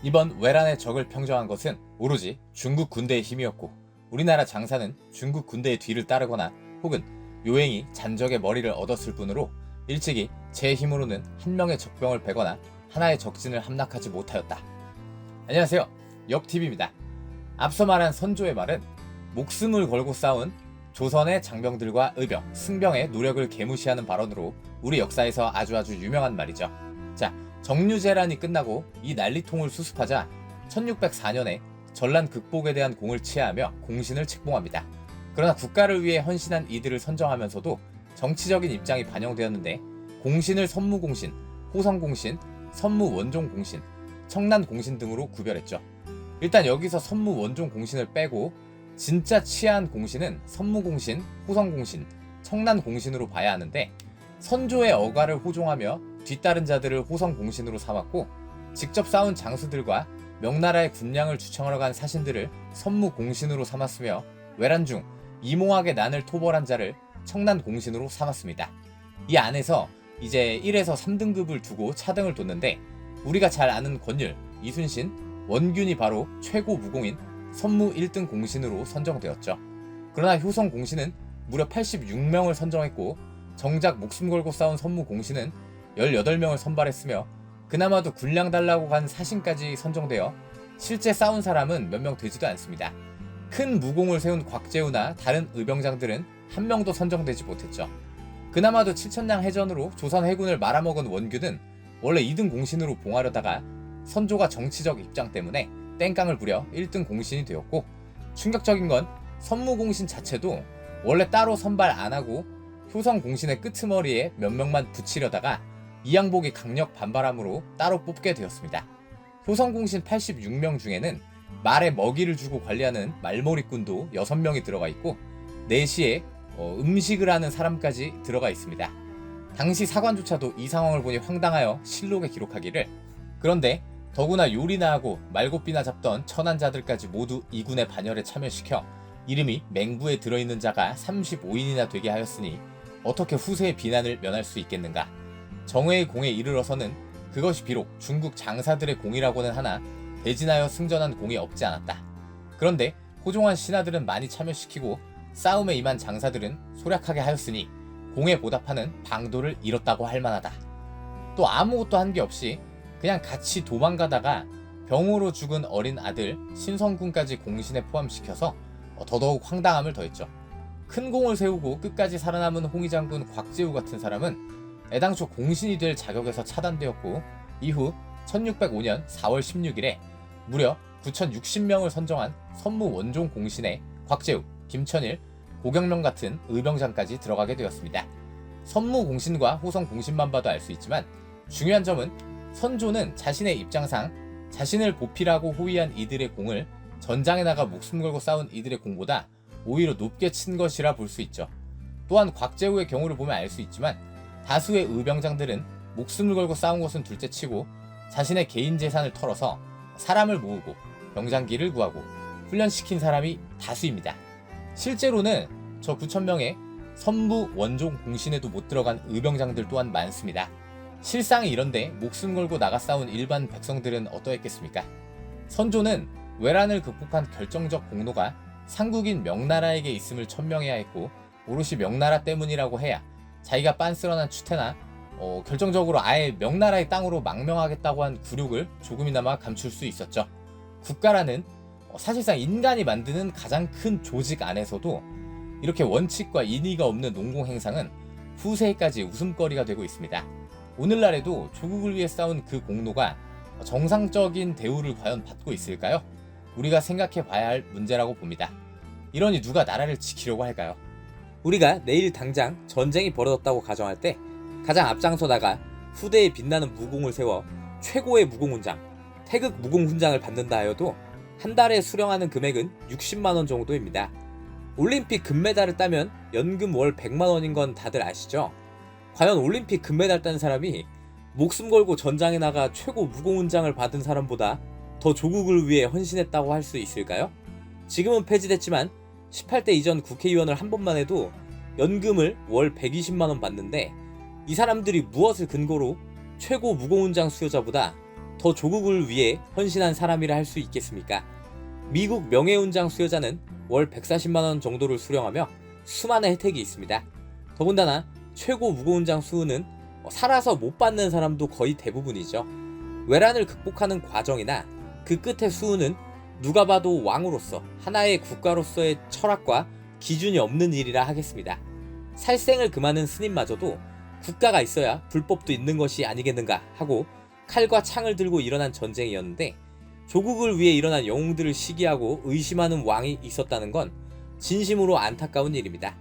이번 외란의 적을 평정한 것은 오로지 중국 군대의 힘이었고, 우리나라 장사는 중국 군대의 뒤를 따르거나 혹은 요행이 잔적의 머리를 얻었을 뿐으로 일찍이 제 힘으로는 한 명의 적병을 베거나 하나의 적진을 함락하지 못하였다. 안녕하세요, 역TV입니다. 앞서 말한 선조의 말은 목숨을 걸고 싸운 조선의 장병들과 의병, 승병의 노력을 개무시하는 발언으로 우리 역사에서 아주 유명한 말이죠. 자, 정류재란이 끝나고 이 난리통을 수습하자 1604년에 전란 극복에 대한 공을 치하하며 공신을 책봉합니다. 그러나 국가를 위해 헌신한 이들을 선정하면서도 정치적인 입장이 반영되었는데, 공신을 선무공신, 호성공신, 선무원종공신, 청란공신 등으로 구별했죠. 일단 여기서 선무원종공신을 빼고 진짜 치하한 공신은 선무공신, 호성공신, 청란공신으로 봐야 하는데, 선조의 어가를 호종하며 뒤따른 자들을 호성공신으로 삼았고, 직접 싸운 장수들과 명나라의 군량을 주청하러 간 사신들을 선무공신으로 삼았으며, 외란 중 이몽학의 난을 토벌한 자를 청란공신으로 삼았습니다. 이 안에서 이제 1에서 3등급을 두고 차등을 뒀는데, 우리가 잘 아는 권율, 이순신, 원균이 바로 최고 무공인 선무 1등 공신으로 선정되었죠. 그러나 효성 공신은 무려 86명을 선정했고, 정작 목숨 걸고 싸운 선무 공신은 18명을 선발했으며, 그나마도 군량 달라고 간 사신까지 선정되어 실제 싸운 사람은 몇 명 되지도 않습니다. 큰 무공을 세운 곽재우나 다른 의병장들은 한 명도 선정되지 못했죠. 그나마도 7천량 해전으로 조선 해군을 말아먹은 원균은 원래 2등 공신으로 봉하려다가 선조가 정치적 입장 때문에 땡깡을 부려 1등 공신이 되었고, 충격적인 건 선무공신 자체도 원래 따로 선발 안 하고 효성 공신의 끄트머리에 몇 명만 붙이려다가 이양복이 강력 반발함으로 따로 뽑게 되었습니다. 효성 공신 86명 중에는 말에 먹이를 주고 관리하는 말머리꾼도 6명이 들어가 있고, 내시에 음식을 하는 사람까지 들어가 있습니다. 당시 사관조차도 이 상황을 보니 황당하여 실록에 기록하기를, 그런데 더구나 요리나 하고 말고삐나 잡던 천한자들까지 모두 이 군의 반열에 참여시켜 이름이 맹부에 들어있는 자가 35인이나 되게 하였으니 어떻게 후세의 비난을 면할 수 있겠는가. 정회의 공에 이르러서는 그것이 비록 중국 장사들의 공이라고는 하나 대진하여 승전한 공이 없지 않았다. 그런데 호종한 신하들은 많이 참여시키고 싸움에 임한 장사들은 소략하게 하였으니 공에 보답하는 방도를 잃었다고 할 만하다. 또 아무것도 한 게 없이 그냥 같이 도망가다가 병으로 죽은 어린 아들 신성군까지 공신에 포함시켜서 더더욱 황당함을 더했죠. 큰 공을 세우고 끝까지 살아남은 홍의장군 곽재우 같은 사람은 애당초 공신이 될 자격에서 차단되었고, 이후 1605년 4월 16일에 무려 9,060명을 선정한 선무 원종 공신에 곽재우, 김천일, 고경명 같은 의병장까지 들어가게 되었습니다. 선무 공신과 호성 공신만 봐도 알 수 있지만, 중요한 점은 선조는 자신의 입장상 자신을 보필하고 호위한 이들의 공을 전장에 나가 목숨 걸고 싸운 이들의 공보다 오히려 높게 친 것이라 볼 수 있죠. 또한 곽재우의 경우를 보면 알 수 있지만, 다수의 의병장들은 목숨을 걸고 싸운 것은 둘째치고 자신의 개인 재산을 털어서 사람을 모으고 병장기를 구하고 훈련시킨 사람이 다수입니다. 실제로는 저 9,000명의 선무 원종 공신에도 못 들어간 의병장들 또한 많습니다. 실상이 이런데 목숨 걸고 나가 싸운 일반 백성들은 어떠했겠습니까? 선조는 외란을 극복한 결정적 공로가 상국인 명나라에게 있음을 천명해야 했고, 오롯이 명나라 때문이라고 해야 자기가 빤스런한 추태나 결정적으로 아예 명나라의 땅으로 망명하겠다고 한 굴욕을 조금이나마 감출 수 있었죠. 국가라는 사실상 인간이 만드는 가장 큰 조직 안에서도 이렇게 원칙과 인의가 없는 농공 행상은 후세에까지 웃음거리가 되고 있습니다. 오늘날에도 조국을 위해 싸운 그 공로가 정상적인 대우를 과연 받고 있을까요? 우리가 생각해 봐야 할 문제라고 봅니다. 이러니 누가 나라를 지키려고 할까요? 우리가 내일 당장 전쟁이 벌어졌다고 가정할 때 가장 앞장서 나가 후대에 빛나는 무공을 세워 최고의 무공훈장, 태극 무공훈장을 받는다 하여도 한 달에 수령하는 금액은 60만원 정도입니다. 올림픽 금메달을 따면 연금 월 100만원인 건 다들 아시죠? 과연 올림픽 금메달 딴 사람이 목숨 걸고 전장에 나가 최고 무공훈장을 받은 사람보다 더 조국을 위해 헌신했다고 할 수 있을까요? 지금은 폐지됐지만 18대 이전 국회의원을 한 번만 해도 연금을 월 120만원 받는데, 이 사람들이 무엇을 근거로 최고 무공훈장 수여자보다 더 조국을 위해 헌신한 사람이라 할 수 있겠습니까? 미국 명예훈장 수여자는 월 140만원 정도를 수령하며 수많은 혜택이 있습니다. 더군다나 최고 무고훈장 수은은 살아서 못 받는 사람도 거의 대부분이죠. 외란을 극복하는 과정이나 그 끝의 수은은 누가 봐도 왕으로서 하나의 국가로서의 철학과 기준이 없는 일이라 하겠습니다. 살생을 금하는 스님마저도 국가가 있어야 불법도 있는 것이 아니겠는가 하고 칼과 창을 들고 일어난 전쟁이었는데, 조국을 위해 일어난 영웅들을 시기하고 의심하는 왕이 있었다는 건 진심으로 안타까운 일입니다.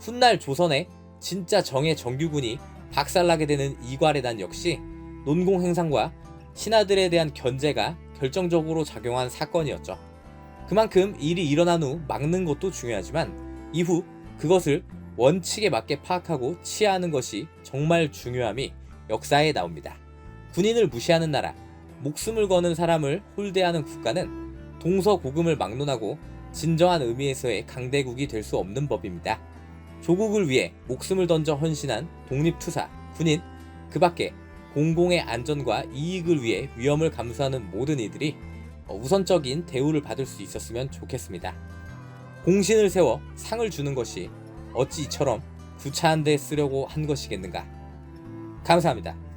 훗날 조선에 진짜 정의 정규군이 박살나게 되는 이괄해단 역시 논공행상과 신하들에 대한 견제가 결정적으로 작용한 사건이었죠. 그만큼 일이 일어난 후 막는 것도 중요하지만 이후 그것을 원칙에 맞게 파악하고 치하하는 것이 정말 중요함이 역사에 나옵니다. 군인을 무시하는 나라, 목숨을 거는 사람을 홀대하는 국가는 동서고금을 막론하고 진정한 의미에서의 강대국이 될 수 없는 법입니다. 조국을 위해 목숨을 던져 헌신한 독립투사, 군인, 그 밖에 공공의 안전과 이익을 위해 위험을 감수하는 모든 이들이 우선적인 대우를 받을 수 있었으면 좋겠습니다. 공신을 세워 상을 주는 것이 어찌 이처럼 구차한 데 쓰려고 한 것이겠는가. 감사합니다.